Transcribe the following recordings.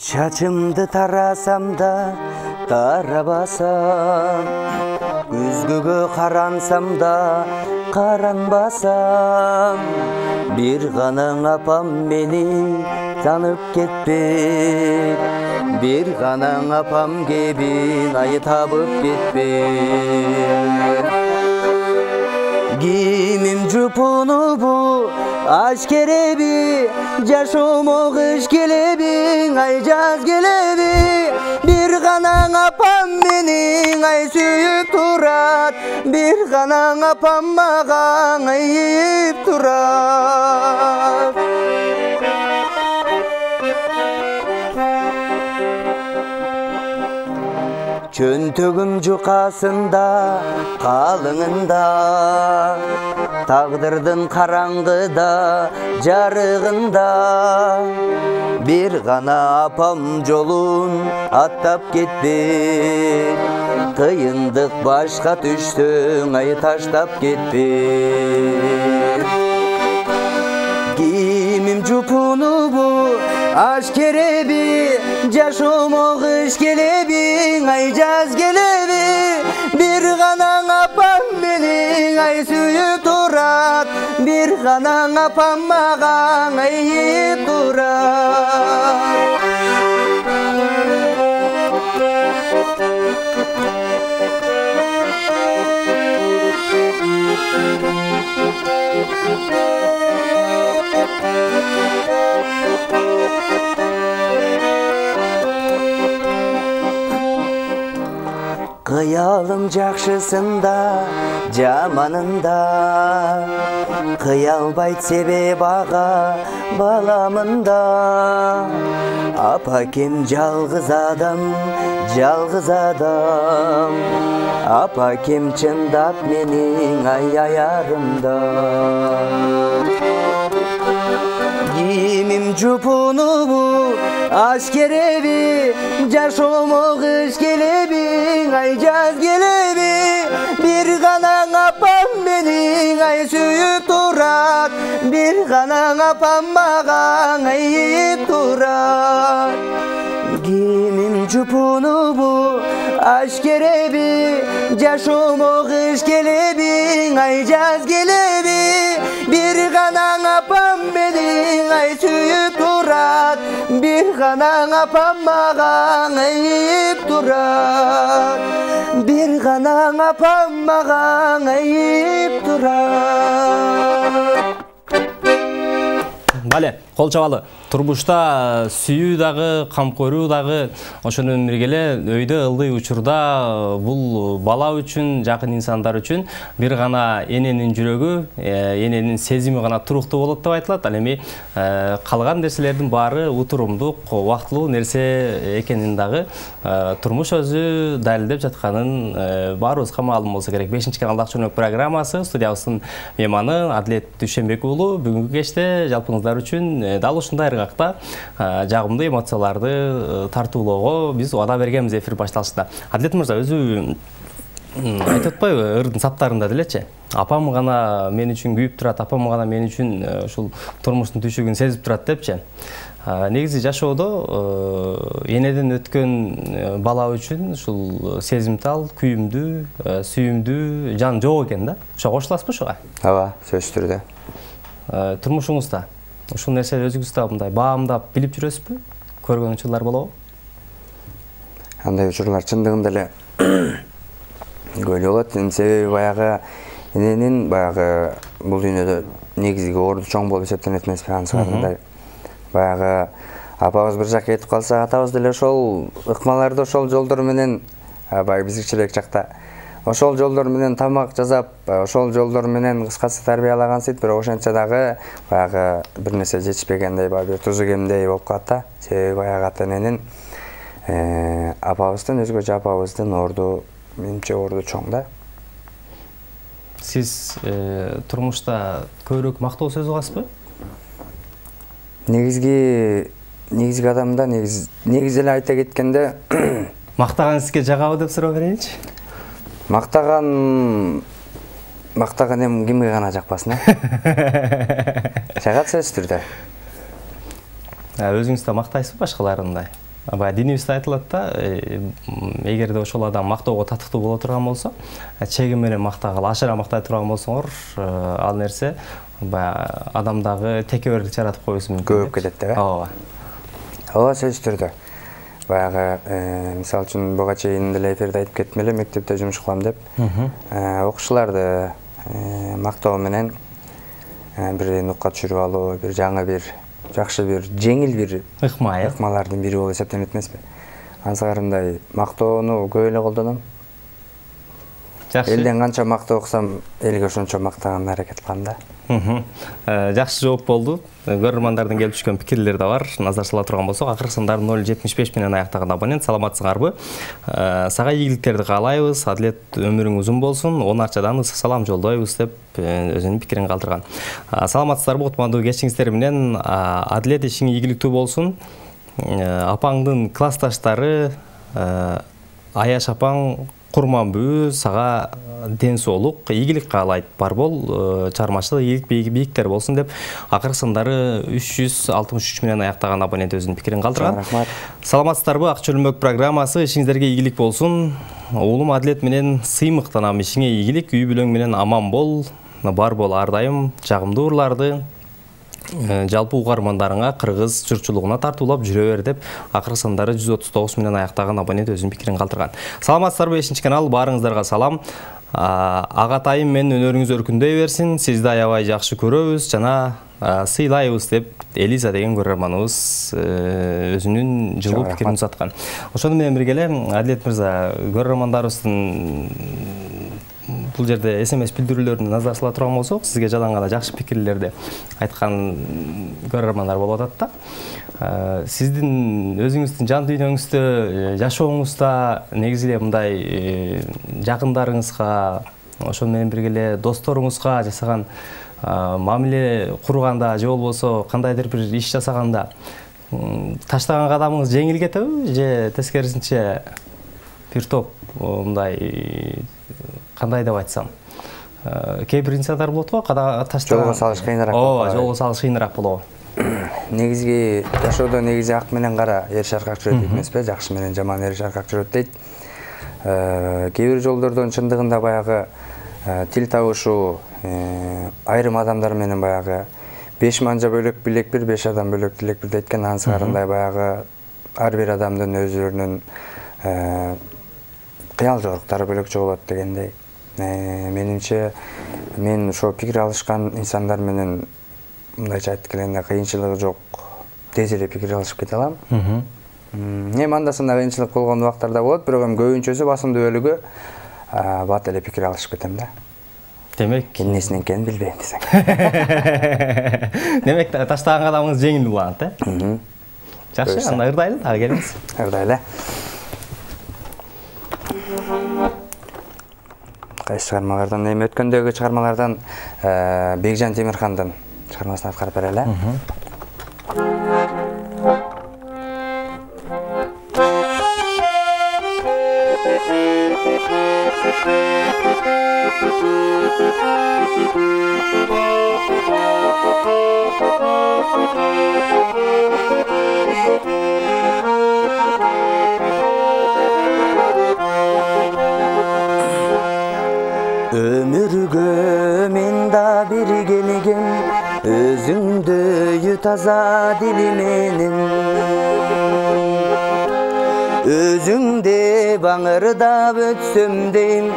Çaçımdı tarasam da tarabasam, Üzgügü karansam da karanbasam, Bir ganan apam beni tanıp ketpek, Bir ganan apam gibi ayı tabıp ketpek. Giyimim cupunu bu aşk kerebi, Yaşomu kış gelebi, ay jaz gelebi, Bir ganan apam beni ay süyüp turat, Bir ganan apam magan ayıp turat. Çöntөгüm juqasında, qalыңында, Taqdırdın qarаңғыda, jarığında, Bir gana apam jolun attap ketpek, Kıyındık başqa түштің, ay taştap ketpek. Giyimim cupunu bu aşk kerebi, Yaşomu kış gelebi, ay jaz gelebi, Bir ganan apam beni ay süyüp turat, Bir ganan apam magan ayıp turat. Kıyalım жақшысында, жаманында, Kıyalбайт себеп аға баламында. Апакем жалғыз адам, Апакем чындап менің аярымда. Giyimim cupunu bu aşk kerebi, Yaşomu kış gelebi, ay jaz gelebi, Bir ganan apam beni ay süyüp turat, Bir ganan apam magan ayıp turat. Giyimim cupunu bu aşk kerebi, Yaşomu kış gelebi, ay jaz gelebi, Bir ganan apam beni ay süyüp turat, Bir ganan apam magan ayıp turat, Bir ganan apam magan ayıp turat. Бале, кол чабалы. Турмушта сүйүү дагы, камкоруу дагы, ошонун биргеле өйдө ылдый учурда бул бала үчүн, жакын инсандар үчүн бир гана эненин жүрөгү, эненин сезими гана туруктуу болот деп айтылат. Ал эми калган нерселердин баары утурумдук, убактылуу нерсе экенин дагы турмуш өзү далилдеп жатканын баарыбызга маалым болсо керек. 5-каналдык чөнөк программасы, студиябыздын мейманы Адилет Дүйшөнбек уулу бүгүнкү кечте жалпыңыздар үчүн дал ушундай ыргакта жагымдуу эмоцияларды тартуулоого биз убада бергенбиз эфир башталышында. Адилет мырза өзү айтып атпайбы ырдын саптарында делечи? Апам гана мен үчүн күйүп турат, апам гана мен үчүн ушул турмуштун түйшүгүн сезип турат депчи. Негизи жашоодо энеден өткөн бала үчүн ушул сезимтал, күйүмдүү, сүйүмдүү жан жок экен да. Ошого кошуласызбы ушуга? Ооба, сөзсүз түрдө. Турмушуңузда ушул нерсени өзүңүз да мындай баамдап билип жүрөсүзбү? Көргөн учурлар болобу? Андай учурлар чындыгында эле көп болот. Себеби баягы эненин баягы бул дүйнөдө негизги орду чоң болуп эсептелет эмеспи ансыгандай. Баягы апабыз бир жакка кетип калса, атабыз деле ошол ыкмаларды ошол жолдор менен баягы бизикчилик жакта ошол жолдор менен тамак жасап, ошол жолдор менен кыскасы тарбиялагансыйт, бирок ошентсе дагы баягы бир нерсе жетишпегендей, баягы тузу кемдей болуп калат да. Себеби баягы ата-эненин апабыздын, өзгөчө апабыздын орду менимче орду чоң да. Сиз турмушта көбүрөөк мактоо сөз угасызбы? Негизги адамда негизи эле айта кеткенде мактаган сизге жагабы деп суроо берейинчи? Мактаган эми кимге гана жакпасын, жагат сөзсүз түрдө. Өзүңүз да мактайсызбы башкаларындай? баягы динибизде айтылат да, эгерде ошол адам мактоого татыктуу боло турган болсо, чеги менен мактагыла, ашыра мактай турган болсоңор, ал нерсе баягы адамдагы текебердик жаратып коюусу мүмкүн. Көбөйүп кетет деп. Ооба. Ооба, сөзсүз түрдө. Баягы, мисалы үчүн буга чейин деле эфирде айтып кеттим эле, мектепте жумуш кылам деп. Окуучуларды мактоо менен бир нукка түшүрүп алуу, бир жаңы бир жакшы бир жеңил бир ыкмалардын бири болуп эсептелет эмеспи? Ансыгарындай мактоону көп эле колдоном. Жакшы. Элден канча мактоо уксам, элге ошончо мактаганга аракет кылам да. Жакшы жооп болду. Көрөрмандардын келип түшкөн пикирлери да бар. Назар сала турган болсок, акыркы сандар 075 менен аяктаган абонент. Саламатсыңарбы? Сага ийгиликтерди каалайбыз. Адилет өмүрүң узун болсун. Онарчадан ысык салам жолдойбуз деп өзүнүн пикирин калтырган. Саламатсыздарбы? Кутмандуу кечиңиздер менен. Адилет, ишиң ийгиликтүү болсун. Апаңдын классташтары Аяш апаң Курманбүү сага ден соолук, ийгилик каалайт. Бар бол, чармачылык ийгилик бийиктер болсун деп акыркы сандары 363 менен аяктаган абонент өзүнүн пикирин калтырган. Рахмат. Саламатсыздарбы? Ак чөлмөк программасы, ишиңиздерге ийгилик болсун. Уулум Адилет менен сыймыктанам, ишиңе ийгилик, үй бүлөң менен аман бол. Бар бол, ар дайым жагымдуу урларды жалпы угармандарыңа, кыргыз журтчулугуна тартуулап жүрө бер деп акыркы сандары 139 менен аяктаган абонент өзүнүн пикирин калтырган. Саламатсыздарбы? 5-чи канал, баарыңыздарга салам. Агатайым менин өнөрүңүз өркүндөй берсин. Сизди аябай жакшы көрөбүз жана сыйлайбыз деп Элиза деген көрөрманыбыз өзүнүн жылуу пикирин узаткан. Ошону менен бирге Адилет мырза, көрөрмандарыбыздын бул жерде СМС билдирүүлөрүнө назар сала турган болсок, сизге жалаң гана жакшы пикирлерди айткан көрөрмандар болуп атат да. Сиздин өзүңүздүн жан дүйнөңүздө, жашооңузда негизи эле мындай жакындарыңызга, ошол менен бирге эле досторуңузга жасаган мамиле курганда же болбосо кандайдыр бир иш жасаганда таштаган кадамыңыз жеңил кетеби же тескерисинче бир топ мындай кандай деп айтсам, кээ бир инсандар болот го, таштаган жолго салыш кыйыныраак. Ооба, жолго салыш кыйыныраак болобу. Негизги жашоодо негизи ак менен кара эр шаркак жүрөт дейт эмеспи? Жакшы менен жаман эр шаркак жүрөт дейт. Кээ бир жолдордон чындыгында баягы тил табышуу, айрым адамдар менен баягы 5 манжа бөлөк билекпир, 5 адам бөлөк тилекпир дейт экен. Ансыгарындай баягы ар бир адамдын өзүнүн кыял жоруктары бөлөкчө болот дегендей. Менимче мен ошо пикир алышкан инсандар менен мындайча айтып келгенде кыйынчылыгы жок, тез эле пикир алышып кете алам. Эми анда-санда кыйынчылык болгон убактарда болот, бирок эми көбүнчөсү басымдуу бөлүгү бат эле пикир алышып кетем да. Демек, эмнесинен экенин билбейм десең. Демек, таштаган кадамыңыз жеңил уланат, Жакшы, анда ырдайлы, дагы келиңиз. Ырдайлы. Кайсы чыгармалардан, эми өткөндөгү чыгармалардан Бекжан Темирхандын чыгармасын аткарып берели. Ömürgө men da bir gelgem, özüңдөй таза дили менен. Өзүңде баңырдап өтсөм дейм,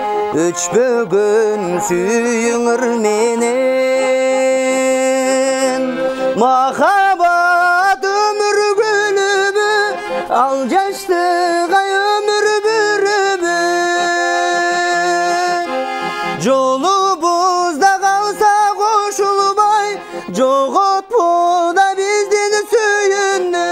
өчпөгөн сүйүңөр менен. Махабат өмүр гүлүбү, ал жаштыга өмүр бүрүбү. Жолубузда калса кошулбай, жоготпу да биздин сүйүүнү.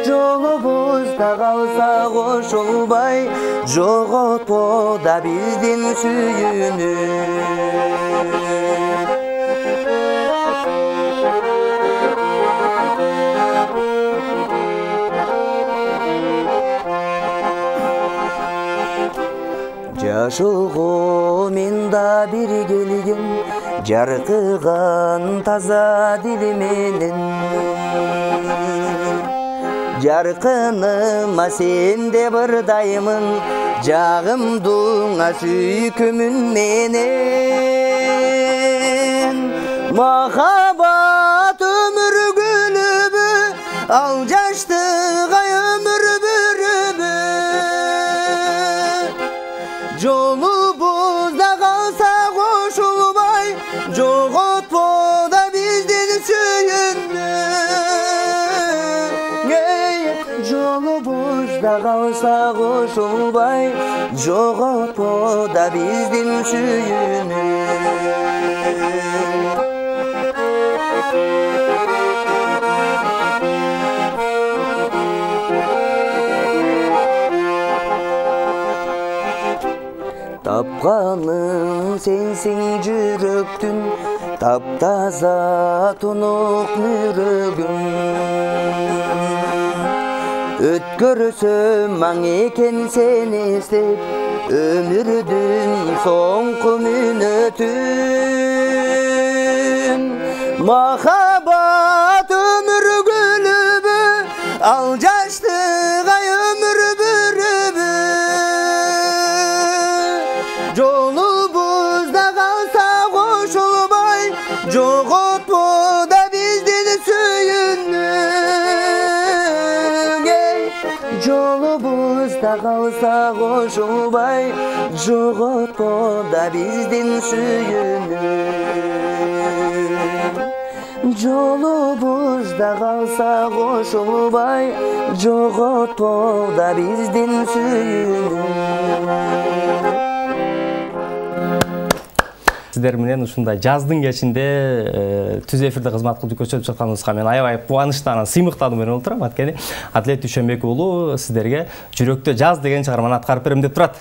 Жолубузда калса кошулбай, жоготпу да биздин сүйүүнү. Жашоого мен да бир келгем, жаркыган таза дили менен. Jarkınıma sende bırdayımın, Jağımdığına süykümün menen. Mahabat ömür gülübü, al jaştığa ömür bürübü. Jolubuzda kalsa koşulmay, jogotpo da bizdin süyünü. Jolubuzda kalsa koşulmay, jogotpo da bizdin süyünü. Tapqanın sensin jüröktün, taptaza tunuq mürөгün. Ötkörüsüm maң eken sen eslep, ömürдүн соңку мүнөтүн. Mahabat ömür gülübü, al jaştığa ömür bürübü. Jolubuzda kalsa koşulmay, jogotpo da bizdin süyünü. Jolubuzda kalsa koşulmay, jogotpo da bizdin süyünü. Jolubuzda kalsa koşulmay, jogotpo da bizdin süyünü. Сиздер менен ушундай жаздын кечинде түз эфирде кызмат кылып көрсөтүп жатканыңызга мен аябай кубанычтан сыймыктанып менен отурам. Анткени Атлет Дүйшөнбек уулу сиздерге жүрөктө жаз деген чыгарманы аткарып берем деп турат.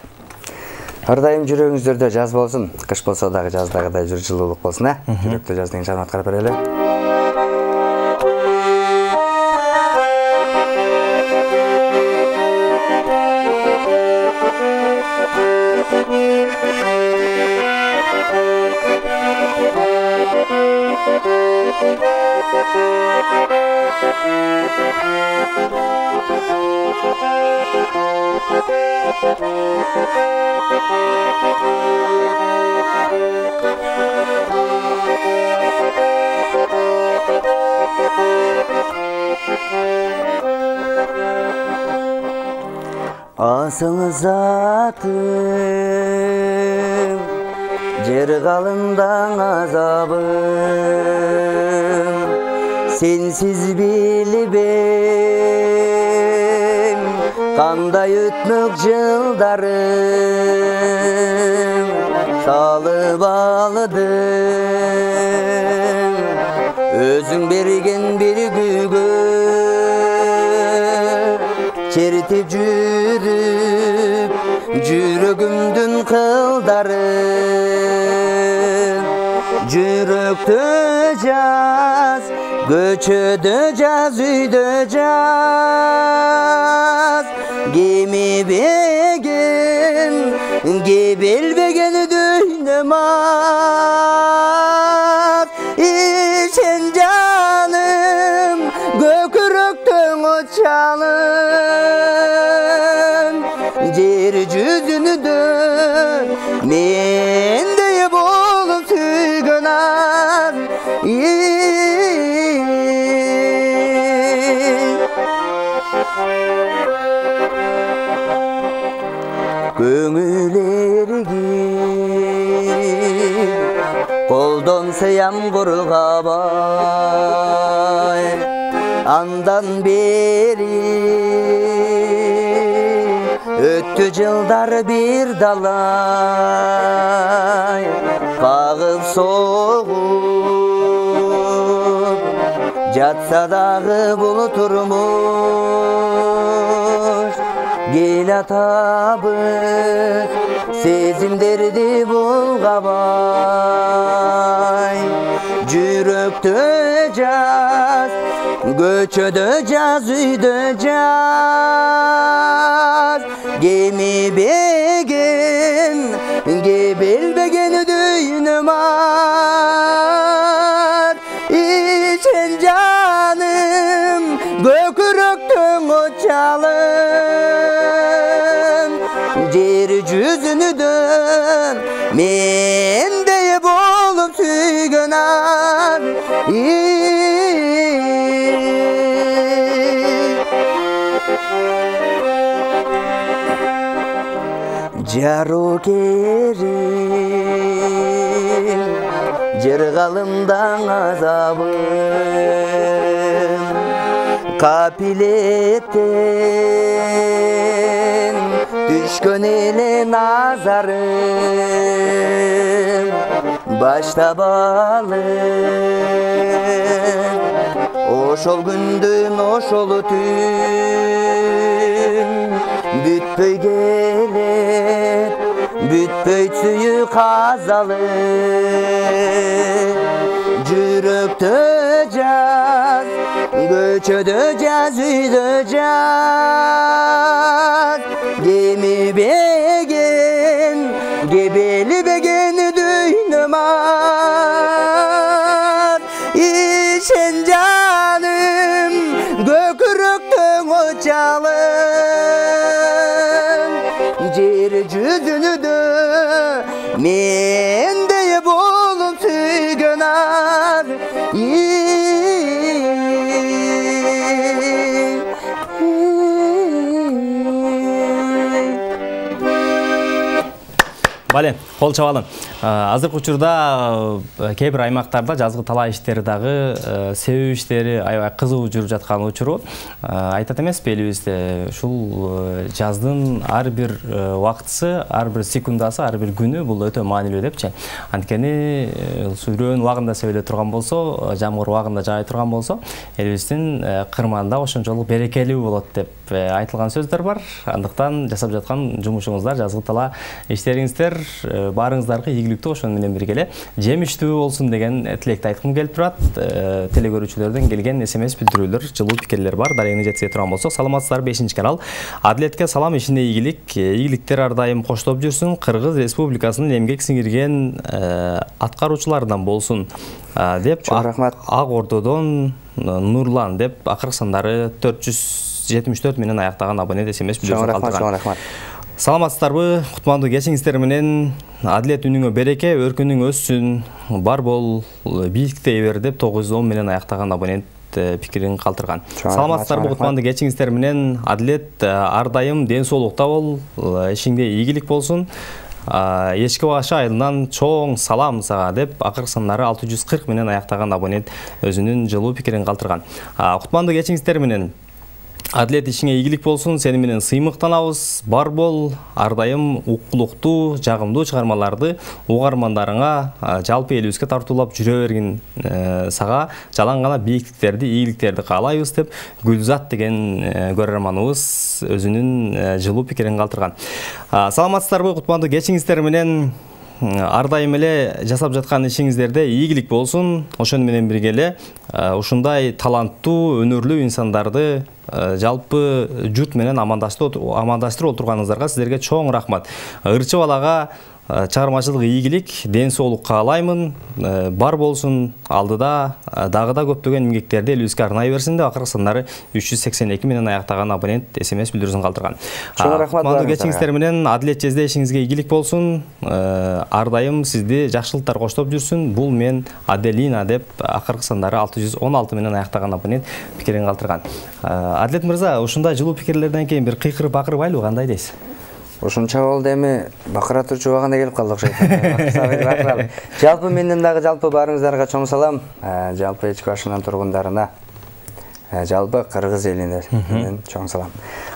Ар дайым жүрөгүңүздөрдө жаз болсун. Кыш болсо дагы жаздагыдай жылуулук болсун, Жүрөктө жаз деген чыгарманы аткарып берели. Asıl zatım, jер kalından azabım, sensiz bilbem, kanday ötmük жылдарым, salıp aldım, özün bergen bir gügü, çeritip жүрүп, жүрөгүмдүн кылдарын. Жүрөктө жаз, көчөдө жаз, үйдө жаз. Кемибеген, кебелбеген дүйнөмат. Ишен жаным, көкүрөктөн очалын. Жер жүзүнү мендей болуп сүйгөн аз. Көңүл эргип, колдон ямгыр кабай, андан бери өттү жылдар бир далай, кагып согуп, жатса дагы бул турмуш. Кел атабыз сезимдерди булгабай. Жүрөктө жаз, көчөдө жаз, үйдө жаз. Кемибеген, кебелбеген дүйнөмат. Ичен жаным, көкүрөк Gökürüktün uçalım Yer yüzünü dön Mendey bolup süygön ar Jaru kerim Jergalımdan azabım Kapiletten Düşkön ele nazarım Başta balım Oşol gündün oşolu tün Bütpöy gelir Bütpöy tüyü kazalı Jüröktö jaz Göçödö jaz üydö jaz Gemi begen Gebeli begen düynümar İşen canım Gökürüktün uçalım Yer yüzünü dö Mendey bolup süygön ar Бале, кол чабалын. Азыркы учурда кээ бир аймактарда жазгы талаа иштери дагы себүү иштери аябай кызуу жүрүп жаткан учуру айтат эмеспи элибизде. Ушул жаздын ар бир убактысы, ар бир секундасы, ар бир күнү бул өтө маанилүү депчи. Анткени сүйрөөн убагында себеле турган болсо, жамгыр убагында жаай турган болсо, элибиздин кырманда ошончолук берекелүү болот деп айтылган сөздөр бар. Андыктан жасап жаткан жумушуңуздар, жазгы талаа иштериңиздер баарыңыздарга ийгиликтүү, ошону менен бирге эле жемиштүү болсун деген тилекти айткым келип турат. Телекөрүүчүлөрдөн келген SMS билдирүүлөр, жылуу пикирлер бар. Дарегине жеткизе турган болсок, саламатсыздарбы 5-чи канал. Адилетке салам, ишине ийгилик, ийгиликтер ар дайым коштоп жүрсүн. Кыргыз Республикасынын эмгек сиңирген аткаруучуларынан болсун деп Ак Ордодон Нурлан деп акыркы сандары 474 менен аяктаган абонент SMS билдирүүсүн калтырган. Саламатсыздарбы, кутмандуу кечиңиздер менен Адилет үнүңө береке, өркүнүң өссүн, бар бол, бийиктей бер деп 910 менен аяктаган абонент пикирин калтырган. Саламатсыздарбы, кутмандуу кечиңиздер менен Адилет ар дайым ден соолукта бол, ишиңде ийгилик болсун. Эшки башы айылынан чоң салам сага деп акыркы сандары 640 менен аяктаган абонент өзүнүн жылуу пикирин калтырган. Кутмандуу кечиңиздер менен Адилет ишиңе ийгилик болсун, сени менен сыймыктанабыз. Бар бол, ар дайым укулуктуу, жагымдуу чыгармаларды угармандарыңа, жалпы элибизге тартуулап жүрө бергин сага жалаң гана бийиктиктерди, ийгиликтерди каалайбыз деп Гүлзат деген көрөрманыбыз өзүнүн жылуу пикирин калтырган. Саламатсыздарбы, кутмандуу кечиңиздер менен ар дайым эле жасап жаткан ишиңиздерде ийгилик болсун. Ошону менен бирге эле ушундай таланттуу, өнөрлүү инсандарды жалпы журт менен амандаштырып отурганыңыздарга сиздерге чоң рахмат. Ырчы балага чыгармачылык ийгилик, ден соолук каалаймын. Бар болсун, алдыда дагы да көптөгөн эмгектерди элибизге арнай берсин деп акыркы сандары 382 менен аяктаган абонент SMS билдирүүсүн калтырган. Чоң рахмат барыңыздарга. Кечиңиздер менен Адилет Жезде ишиңизге ийгилик болсун. Ар дайым сизди жакшылыктар коштоп жүрсүн. Бул мен Аделина деп акыркы сандары 616 менен аяктаган абонент пикирин калтырган. Адилет мырза, ушундай жылуу пикирлерден кийин бир кыйкырып бакырбайлы, кандай дейсиз? Ошонча болду, эми бакыра турчу убагында келип калдык шайтан. Жалпы менден дагы жалпы баарыңыздарга чоң салам. Жалпы эчки башынан тургундарына, жалпы кыргыз элине чоң салам.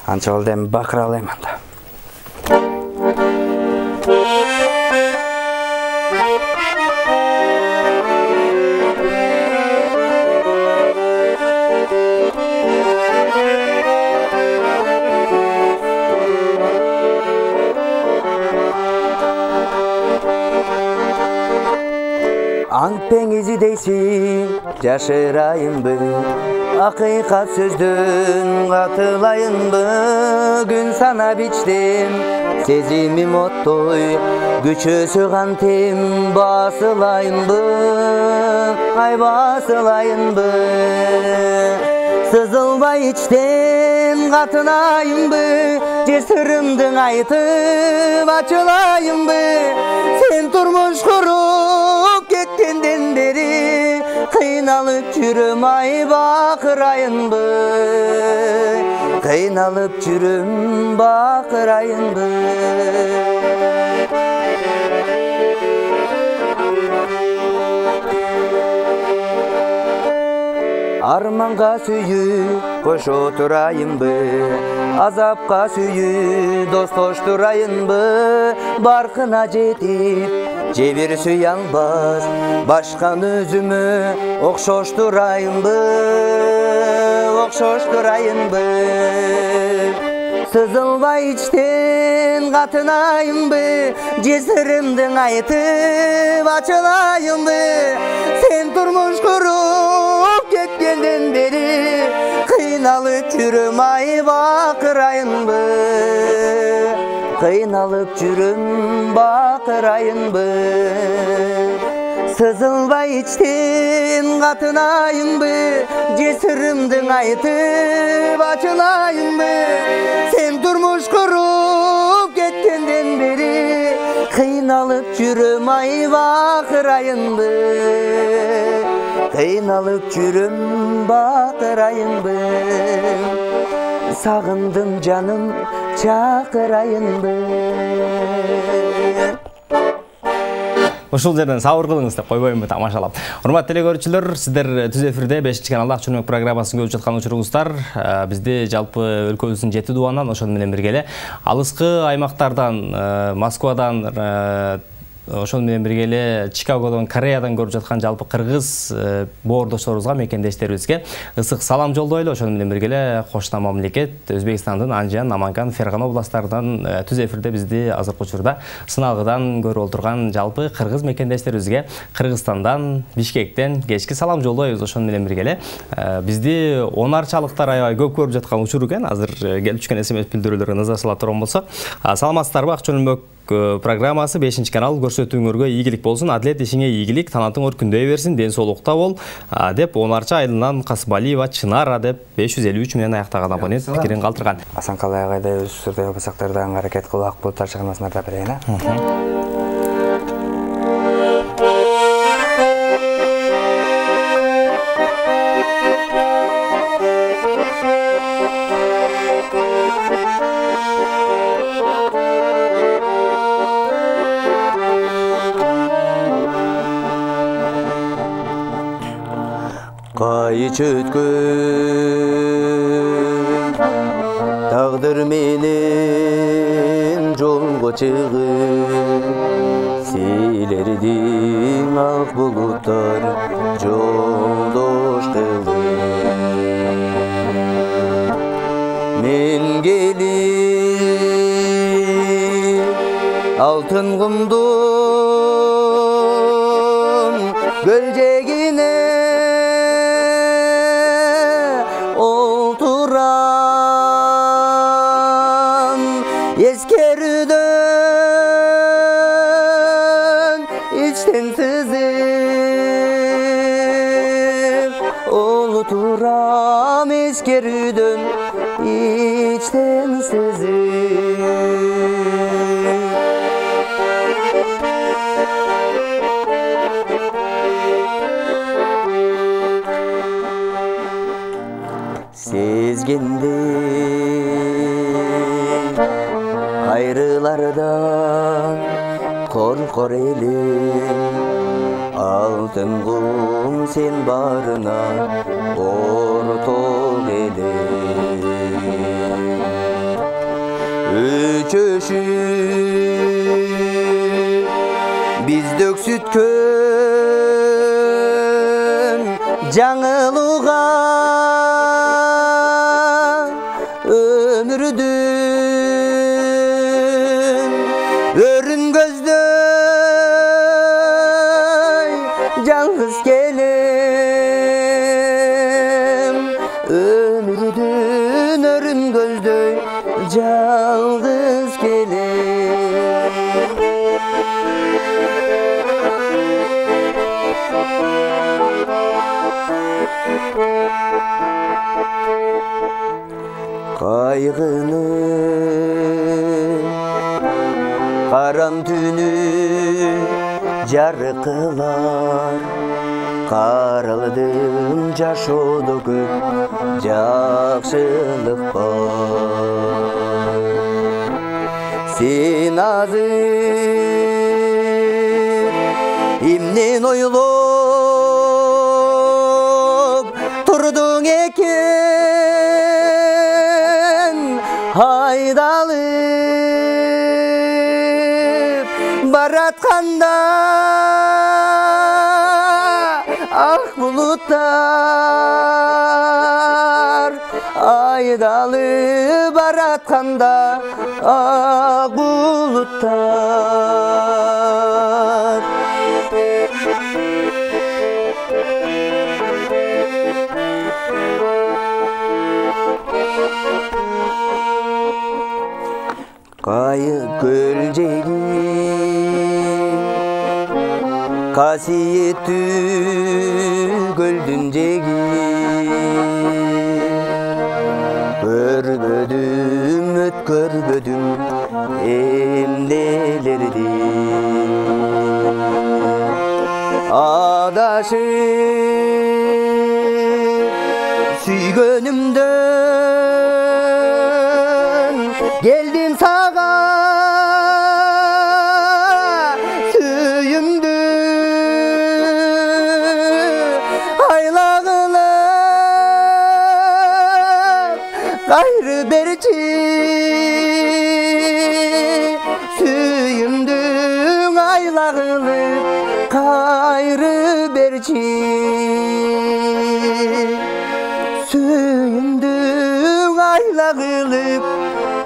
Анча болду, эми бакыра алайм анда. Аңпең изидейсин, жашырайынбы, акыйкат сөздөн катылайынбы, күн санап ичтим, сезимим оттой, күчөсү кантем, басылайынбы, ай басылайынбы, сызылбай ичтим. içten katınayım be, cesırımdın aytıp açılayım be. Sen turmuş kurup ketkenden beri, kıynalıp çürüm ay bakırayın be, kıynalıp çürüm bakırayın be. Armanға сүйіп қош отырайын бы, азапқа сүйіп достоштырайын бы. Барқына жетіп жебір сүй албас, башқан өзімі оқшоштырайын бы, оқшоштырайын бы. Сызылбай içten қатынайын бы, жесірімдің айтып açılayын бы. Sen turmuş kurup ketkenden beri, kıynalıp çürüm ay bakırayın be, kıynalıp çürüm bakırayın be. Sızılbay içten katınayın be, cesırımdın aytıp açılayın be. Sen turmuş kurup ketkenden beri, kıynalıp çürüm ay bakırayın be, kıynalıp çürüm bakırayın be. Sağındım canım çakırayın be. Ушул жерден сабыр кылыңыз деп койбойм тамашалап. Урматтуу телекөрүүчүлөр, сиздер түз эфирде 5-каналда Акчөмөк программасын көрүп жаткан учуруңуздар. Бизде жалпы өлкөбүздүн 7 дубанынан ошону менен бирге алыскы аймактардан, Москвадан, ошол менен бирге эле Чикагодон, Кореядан көрүп жаткан жалпы кыргыз боордошторубузга, мекендештерибизге ысык салам жолдойлу. Ошол менен бирге эле кошуна мамлекет Өзбекстандын Анжан, Наманган, Фергана областарынан түз эфирде бизди азыркы учурда сыналгыдан көрүп отурган жалпы кыргыз мекендештерибизге Кыргызстандан, Бишкектен кечки салам жолдойбуз. Ошол менен бирге эле бизди онарчалыктар аябай көп көрүп жаткан учур экен. Азыр келип түшкөн СМС билдирүүлөргө назар сала турган болсок, саламатсыздарбы? Акчөмөк программасы 5-канал көрсөтүүңөргө ийгилик болсун, адилет ишиңе ийгилик, танатың өркүндөй берсин, ден соолукта бол деп Онарча айылынан Касыбалиева Чынара деп 553 менен аяктаган абонент пикирин калтырган. Асан калай кайда өз учурда басактардан аракет кылып ак булуттар чыгармасына да берейин, а? Kayıç ötkün tağdır menen jolgo чыгып, силердин ак булуттар жолдош кылып. Мен келип алтын кумдун көлжегине eskerüdön içten sızıp oturam, eskerüdön içten sızıp. Sezgende ayrılardan korkor elim, altın kum sen barına ortok elim. Üçöşü biz döksütkön жаңылуға өмірдің өрін көздөй жалғыз келем, өмірдің өрін көздөй жалғыз келем. Kaygının karam tünü jarkılar, karaldım jaşodo köp jakşılık bar. Sen azır imnen oylop turdun eken, haydalıp baratkanda ah bulutlar, aydalıp baratkanda ah bulutlar. Kayı gölcegi kasiyetü göldüncegi, görmödüm ötkörmödüm emnelerdi. Adaşım süygönümden geldim sağa, süyümdü aylağılıp gayrı berçi, süyümdü aylağılıp gayrı berçi, süyümdü aylağılıp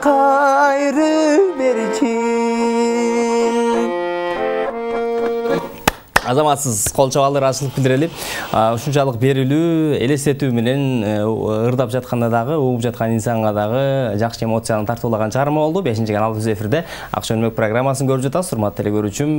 gayrı berçi. Азаматсыз кол чабалдар ачылып билдирели. Ушунчалык берилүү, элестетүү менен ырдап жатканда дагы, угуп жаткан инсанга дагы жакшы эмоцияны тартуулаган чыгарма болду. 5-канал биз эфирде Акча өнмөк программасын көрүп жатасыз. Урматтуу телекөрүүчүм,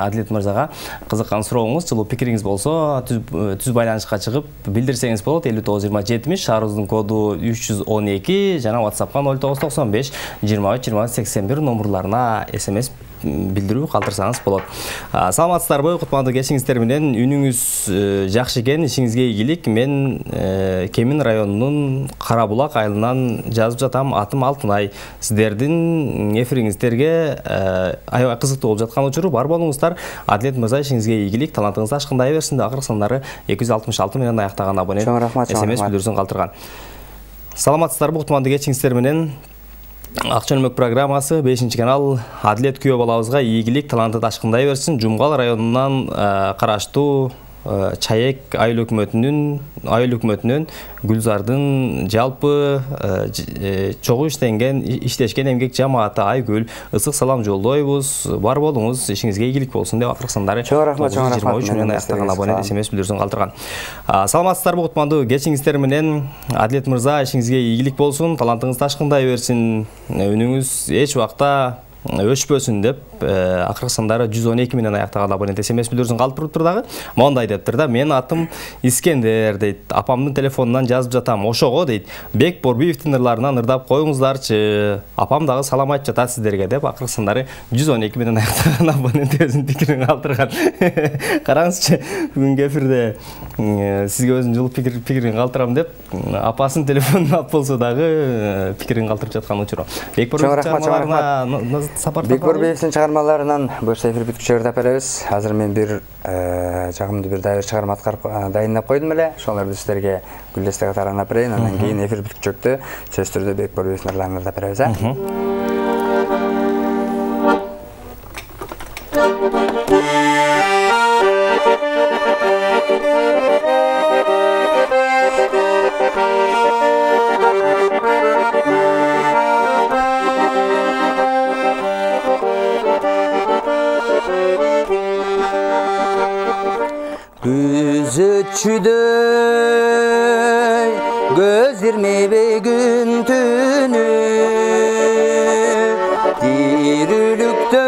Адилет мырзага кызыккан сурооңуз, жылуу пикириңиз болсо, түз байланышка чыгып билдирсеңиз болот. 59-20-70, шаарыбыздын коду 312 жана WhatsApp'ка 0995 23 20 81 номерларына SMS билдирүү калтырсаңыз болот. Саламатсыздарбы, кутмандуу кечиңиздер менен. Үнүңүз жакшы экен, ишиңизге ийгилик. Мен Кемин районунун Карабулак айылынан жазып жатам. Атым Алтынай. Сиздердин эфириңиздерге аябай кызыктуу болуп жаткан учуру бар болуңуздар. Адилет мырза, ишиңизге ийгилик, талантыңыз ашкындай берсин. Акыркы сандары 266 менен аяктаган абонент SMS билдирүүсүн калтырган. Саламатсыздарбы, кутмандуу кечиңиздер менен. Акча өнмөк программасы 5-канал Адилет күйөө балабызга ийгилик, таланты ашкындай берсин. Жумгал районунан караштуу Чаек айыл өкмөтүнүн Гүлзардын жалпы чогуу иштешкен эмгек жамааты Айгүл ысык салам жолдойбуз. Бар болуңуз, ишиңизге ийгилик болсун деп акыркы сандары 23 менен аяктаган абонент SMS билдирүүсүн калтырган. Саламатсыздарбы, кутмандуу кечиңиздер менен. Адилет мырза, ишиңизге ийгилик болсун, талантыңыз ашкындай берсин, үнүңүз эч убакта өчпөсүн деп акыркы сандары 112 менен аяктаган абонент SMS билдирүүсүн калтырып дагы. Мондай дептир да: мен атым Искендер дейт. Апамдын телефонунан жазып жатам. Ошого дейт. Бек Борбиевдин ырларынан ырдап коюңуздарчы. Апам дагы салам айтып жатат сиздерге деп акыркы сандары 112 менен аяктаган абонент өзүнүн пикирин калтырган. Караңызчы, бүгүнкү эфирде сизге өзүнүн жылуу пикирин калтырам деп апасынын телефонун алып болсо дагы пикирин калтырып жаткан учуру. Бек Борбиевдин чыгармаларынан буюрса эфир бүткүчөлөрдү тап беребиз. Азыр мен бир жагымдуу бир дайыр чыгарма аткарып дайындап койдум эле. Ошолорду сиздерге гүлдестек катарынан алып берейин. Андан кийин эфир бүткүчөктү сөзсүз түрдө Бек Борбиевдин ырларын ырдап беребиз. Күзөтчүдөй көз ирмебей күн түнү, тирүүлүктө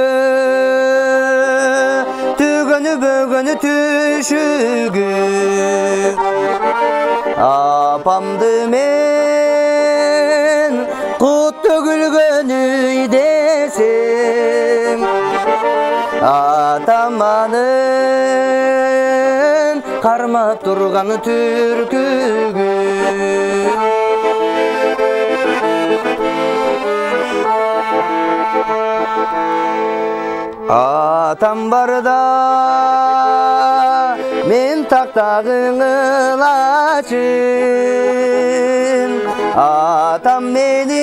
түгөнү бөгөнү түшүгү, апамды мен атаманын кармап турган түркүгү атам барда мен тактагың ылачын атам менин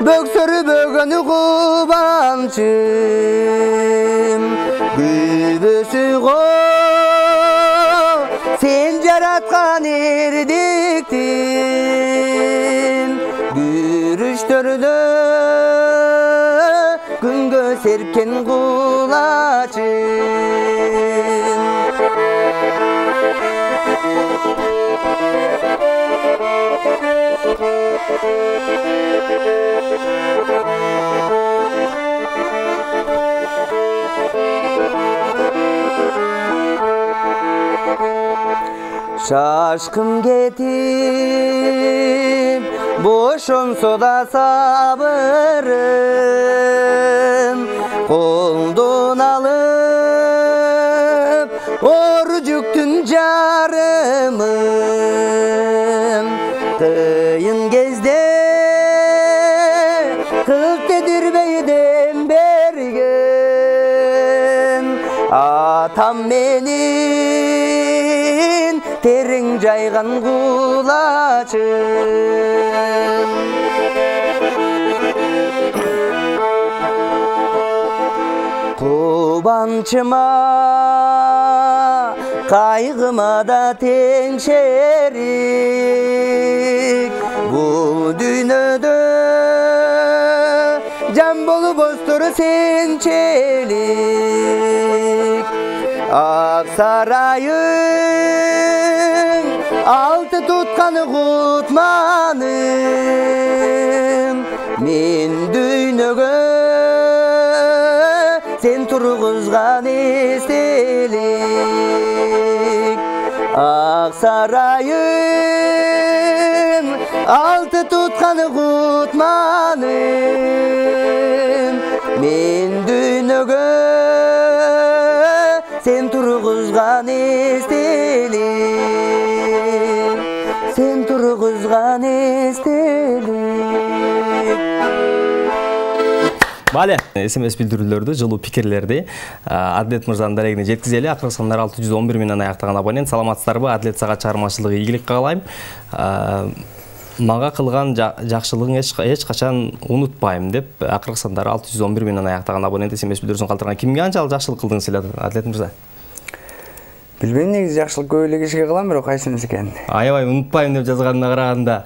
бөксөрү бөгөнү кубанчым күбөсү го сен жараткан эрдиктин күрүштөрдө күнгө серкен кулачын шашкын кетип бошонсо да сабырым колдон алып ору жүктүн жарымын кыйын кезде кылып тедирбей дем берген атам менин терең жайган кулачын кубанчыма кайгыма да тең шерик бул дүйнөдө жан болуп оздур сенчелик ак сарайың алты тутканы кутманым мен дүйнөгө сен тургузган эстелик ак сарайың алты тутканы кутманым мен дүйнөгө сен тургузган эстелик сен тургузган эстелик Бале, SMS билдирүүлөрдү, жылуу пикирлерди Адлет мырзанын дарегине жеткизели. Акыркы сандар 611 менен аяктаган абонент. Саламатсыздарбы? Адлет сага чыгармачылыгы ийгилик каалайм. Мага кылган жакшылыгың эч качан унутпайм деп акыркы сандар 611 менен аяктаган абонент SMS билдирүүсүн калтырган. Кимге анчалык жакшылык кылдыңыз эле, Адлет мырза? Билбейм, негизи жакшылык көп эле кишиге кылам, бирок кайсынысы экенин. Аябай унутпайм деп жазганына караганда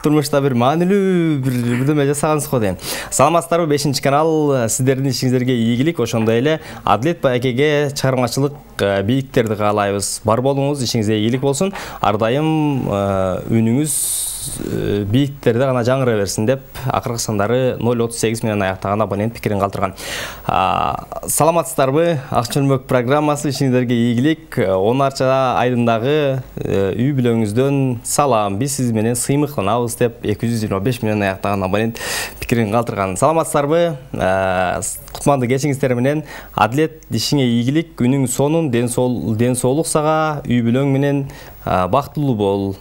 турмушта бир маанилүү бирдеме жасагансыз го дейм. Саламатсыздарбы? 5-канал сиздердин ишиңиздерге ийгилик, ошондой эле Адлет байкеге чыгармачылык бийиктерди каалайбыз. Бар болуңуз, ишиңизге ийгилик болсун. Ар дайым үнүңүз бийиктерде гана жаңыра берсин деп акыркы сандары 038 менен аяктаган абонент пикирин калтырган. Саламатсыздарбы? Ак чөлмөк программасы ишиңиздерге ийгилик. 10 арча айдындагы үй бүлөңүздөн салам. Биз сиз менен сыймыктанабыз деп 225 менен аяктаган абонент пикирин калтырган. Саламатсыздарбы? Кутмандуу кечиңиздер менен Адлет ишиңе ийгилик, күнүң сонун, ден соолук сага, үй бүлөң менен бактылуу бол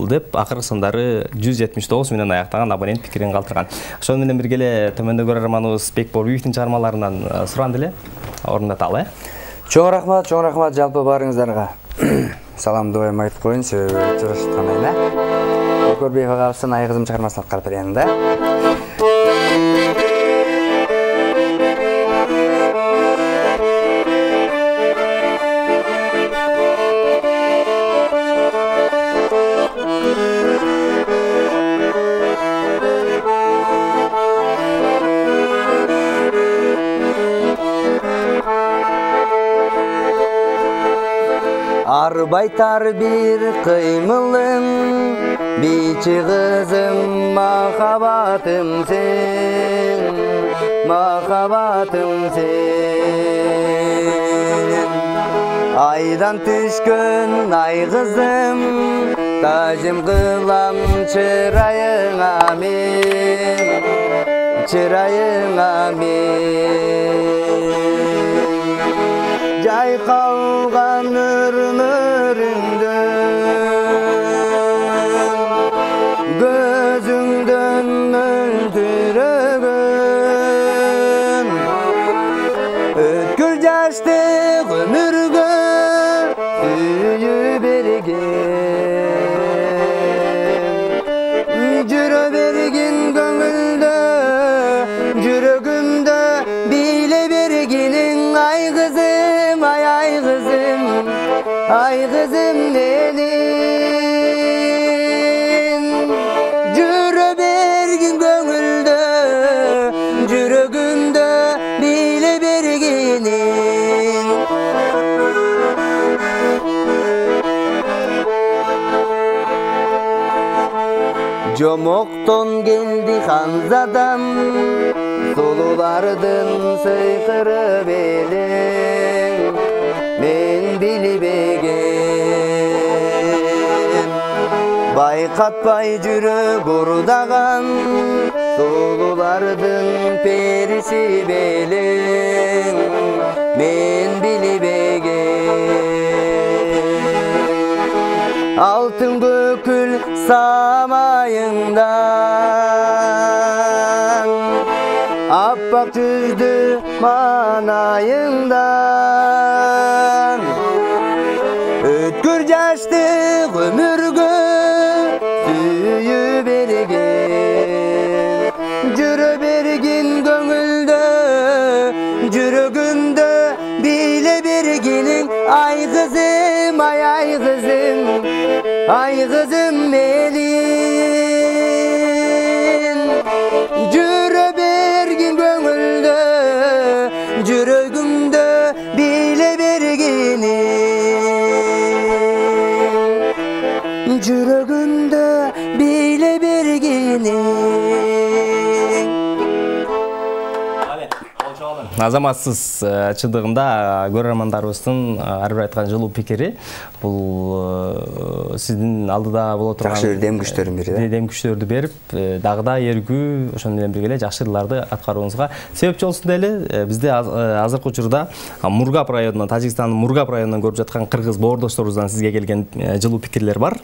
деп акыркы сандары 179 менен аяктаган абонент пикирин калтырган. Ошол менен бирге эле төмөндө көрөрманыбыз Бекболбиевдин чыгармаларынан сурандылы. Орунталы. Чоң рахмат жалпы барыңыздарга. Саламдуу айтып коюн, себеби чырышкан айна. Бекболбиев агабыздын Ай кызым чыгармасын аткарып берейин да. Арбайтар бир кыймылың, бичи кызым, махабатым сен, Айдан түшкөн ай кызым, тажым кылам чырайыңа мен, çırayına min Jaykalgan ürmüründün Gözüngdön möltürөгөн Ötkür jaşty ömürgö Süyü bergen Jüre bergin göңülde Jürögümde bile berginin Ay kızım, ay kızım Ay kızım nenin Jüre bergin göңülde Jürögümde bile berginin Jomokton geldi Hanzadan Solulardın sıykırı belin Men bilibegen Baykatpay jürö burdagan Solulardın perisi belin Men bilibegen Altın bökül samayından Appak yüzdü manayından Ötkür jaşty ömürgö Süyü bergen Jüre bergin göңülde Jürögümde bile berginin Ay kızım, ay kızım Ay kızım melin Jüre bergin göңülde Jürögümde bile berginin Jürögümde bile berginin Азаматсыз чындыгында көрөрмандарыбыздын ар бир айткан жылуу пикири бул сиздин алдыда боло турган жакшы дем күчтөрдүн бири дем күчтөрдү берип дагы да эргүү ошону менен бирге эле жакшы ырларды аткарууңузга себепчи болсун деле бизде азыркы учурда Мургап районунан Тажикстандын Мургап районунан көрүп жаткан кыргыз боордошторубуздан сизге келген жылуу пикирлер бар.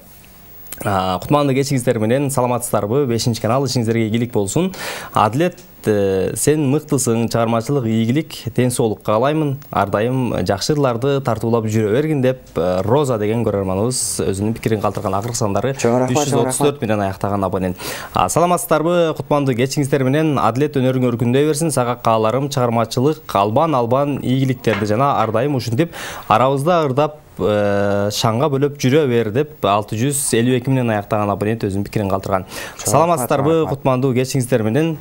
Кутмандуу кечиңиздер менен саламатсыздарбы? 5 канал ишиңиздерге ийгилик болсун. Адилет, сен мыктысың, чыгармачылык ийгилик, тен соолук каалаймын. Ар дайым жакшы ырларды тартуулап жүрө бергин деп Роза деген көрөрманыбыз өзүнүн пикирин калтырган. Акыркы сандары 334 менен аяктаган абонент. Саламатсыздарбы? Кутмандуу кечиңиздер менен Адилет өнөрүң өркүндөй берсин. Сага кааларым чыгармачылык, албан ийгиликтерди жана ар дайым ушинтип арабызда ырдап шаңга бөлөп жүрө бер деп 652 менен аяктаган абонент өзүнүн пикирин калтырган. Саламатсыздарбы? Кутмандуу кечиңиздер менен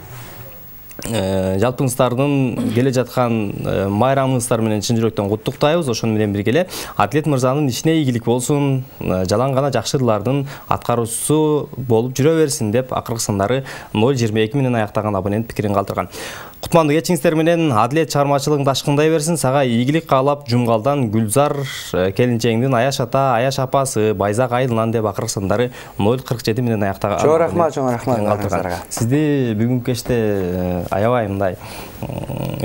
жалпыңыздардын келе жаткан майрамыңыздар менен чын жүрөктөн куттуктайбыз. Ошону менен бирге эле Адилет мырзанын ишине ийгилик болсун, жалаң гана жакшы ырлардын аткаруусу болуп жүрө берсин деп акыркы сандары 022 менен аяктаган абонент пикирин калтырган. Кутмандуу кечиңиздер менен Адилет чыгармачылыгың ташкындай берсин. Сага ийгилик каалап Жумгалдан Гүлзар келинчегиңдин Аяш ата, Аяш апасы, Байзак айылынан деп акыркы сандары 047 менен аяктаган. Чоң рахмат. Сизди бүгүнкү кечте аябай мындай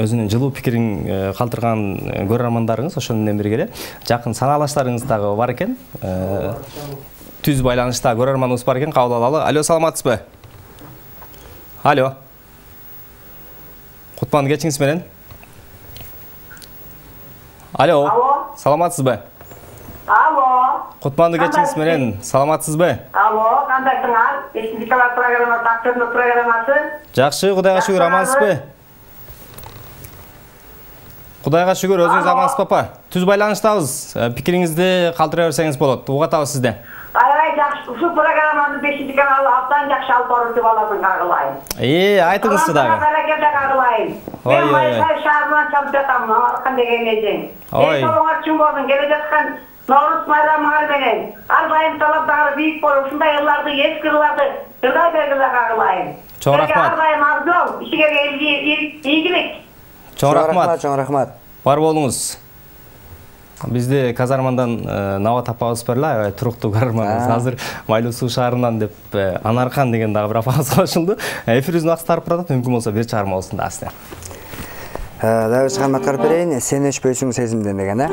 өзүнүн жылуу пикирин калтырган көрөрмандарыңыз, ошону менен бирге эле жакын санаалаштарыңыз дагы бар экен. Түз байланышта көрөрманыбыз бар экен, кабыл алалы. Алло, саламатсызбы? Алло. Кутмандуу кечиңиз менен. Алло. Саламатсызбы? Алло. Кутмандуу кечиңиз менен. Саламатсызбы? Алло, кандайсыңар? 5-нчи класс программасы, актерлык программасы. Жакшы, Кудайга шүгүр, амансызбы? Кудайга шүгүр, өзүңүз амансыз папа. Түз байланыштабыз. Пикириңизди калтыра берсеңиз болот. Угатабыз сизде. Аябай жакшы. Ушул программаны 5-нчи канал абдан жакшы алып барып алатын кагылайын. Айтыңызчы дагы. Мен Майсай шаарынан чалып жатам, Аркан деген эжең. Солоңар чын болдун, келе жаткан Наурыз майрамыңар менен ар дайым талаптары бийик болуп, ушундай ырларды, эски ырларды ырдай бергиле кагылайын. Чоң рахмат. Ар дайым абзал, ишиңерге ийгилик. Чоң рахмат. Бар болуңуз. Бизде казармандан Нават апабыз бар эле, туруктуу каарманыбыз. Азыр Майлуу суу шаарынан деп Анархан деген дагы бир апабыз кошулду. Эфирибиздин убакыты тарып баратат, мүмкүн болсо бир чыгарма болсун да астына. Дагы чыгарма аткарып берейин. Сен өчпөйсүң сезимден деген,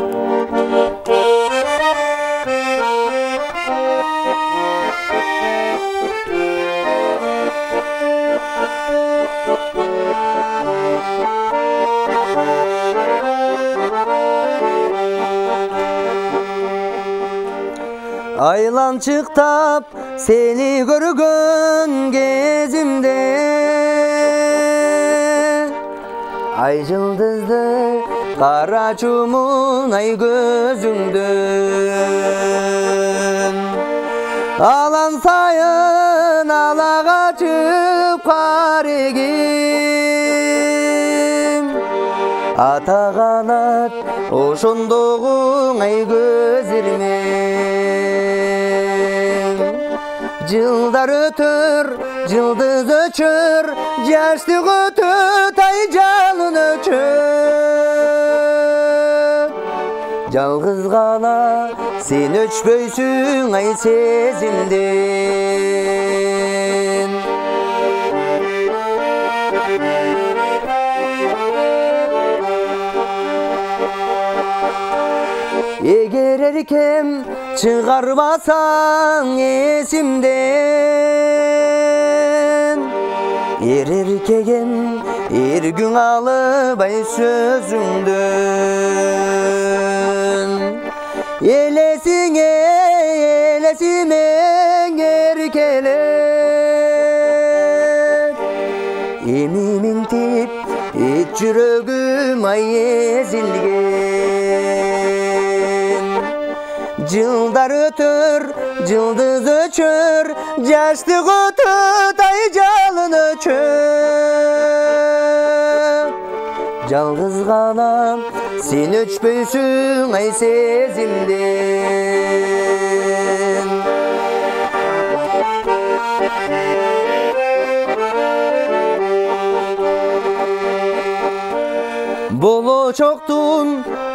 Айланчыктап сени көргөн кезимде ай жылдызды кара чумун ай көзүңдөн алан сайын ала качып карегим ата канат ошондогу ай көзирмен жылдар өтөр жылдыз өчөр жаштык өтөт ай жалын өчөт жалгыз гана сен өчпөйсүң ай сезимден эгер эркем чыгарбасаң эсимден эркегем эргүң алып ай сөзүңдөн элесиңе элесимең эркелеп эми минтип эч жүрөгүм ай эзилген жылдар өтөр жылдыз өчөр жаштык өтөт ай жалын өчөт жалгыз гана сен өчпөйсүң ай сезимден болочоктун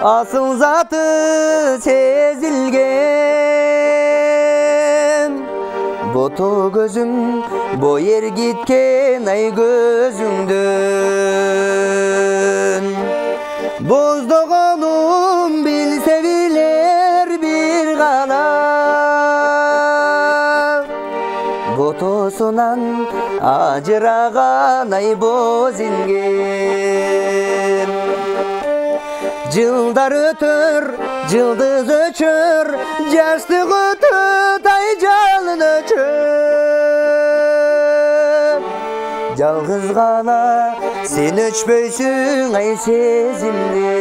асыл заты сезилген бото көзүм бой ергиткен ай көзүңдөн боздогонум билсе билер бир гана ботосунан ажыраган ай боз инген жылдар өтөр жылдыз өчөр жаштык өтөт ай жалын өчөт жалгыз гана сен өчпөйсүң ай сезимден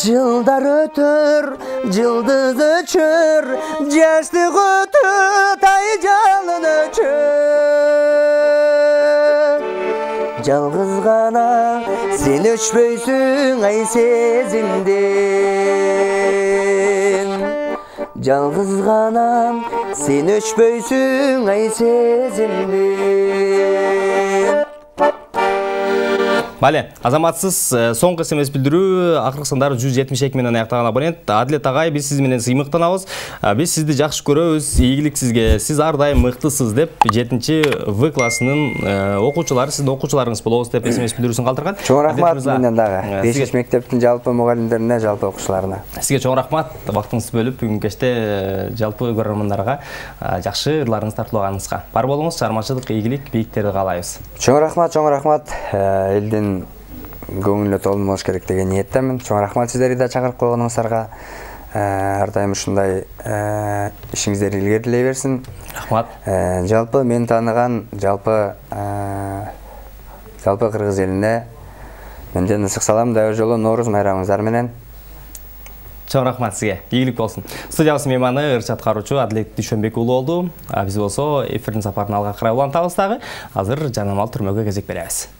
жылдар өтөр жылдыз өчөр жаштык өтөт ай жалын өчөт жалгыз гана сен өчпөйсүң ай сезимден жалгыз гана сен өчпөйсүң ай сезимден Мале, азаматсыз соңғы смс билдирүү акыркы сандары 172 менен аяктаган абонент Адилет агай, биз сиз менен сыймыктанабыз. Биз сизди жакшы көрөбүз, ийгилик сизге. Сиз ар дайым мыктысыз деп 7-В классынын окуучулары, сиздин окуучуларыңыз болобуз деп смс билдирүүсүн калтырган. Чоң рахмат менден дагы. 5 мектептин жалпы мугалимдерине, жалпы окуучуларына. Сизге чоң рахмат. Вактыңызды бөлүп бүгүнкү кечте жалпы көрөрмандарга жакшы ырларыңызды тартуулаганыңызга. Бар болуңуз, чыгармачылык, ийгилик, бийиктерди каалайбыз. Чоң рахмат. Элдин көңүлү толмош болуш керек деген ниеттемин. Чоң рахмат сиздерди да чакырып койгонуңуздарга. Ар дайым ушундай ишиңиздер илгерилей берсин. Рахмат. Жалпы мен тааныган жалпы кыргыз элине менден ысык салам, дагы жолу Норуз майрамыңыздар менен. Чоң рахмат сизге. Ийгилик болсун. Студиябыз мейманы ырчы аткаруучу Адилет Дүйшөнбек уулу болду. Биз болсо эфирдин сапарын алга карай улантабыз дагы. Азыр жанамал түрмөгө кезек беребиз.